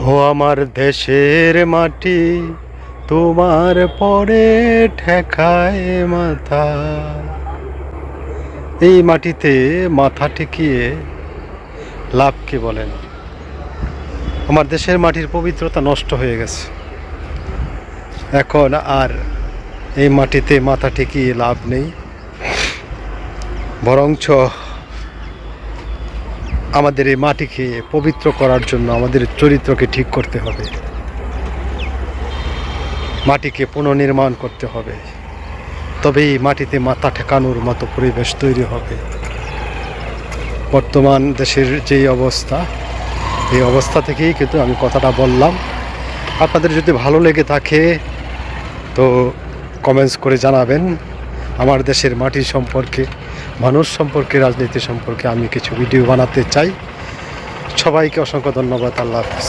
ও আমার দেশের মাটি, তোমার পরে ঠেকায় মাথা। এই মাটিতে মাথা ঠেকিয়ে লাভ কি বলেন? আমার দেশের মাটির পবিত্রতা নষ্ট হয়ে গেছে। এখন আর এই মাটিতে মাথা ঠেকিয়ে লাভ নেই, বরঞ্চ আমাদের এই মাটিকে পবিত্র করার জন্য আমাদের চরিত্রকে ঠিক করতে হবে, মাটিকে পুনর্নির্মাণ করতে হবে। তবেই মাটিতে মাথা ঠেকানোর মতো পরিবেশ তৈরি হবে। বর্তমান দেশের যেই অবস্থা, এই অবস্থা থেকেই কিন্তু আমি কথাটা বললাম। আপনাদের যদি ভালো লেগে থাকে তো কমেন্টস করে জানাবেন। আমার দেশের মাটি সম্পর্কে, মানুষ সম্পর্কে, রাজনীতি সম্পর্কে আমি কিছু ভিডিও বানাতে চাই। সবাইকে অসংখ্য ধন্যবাদ। আল্লাহ হাফেজ।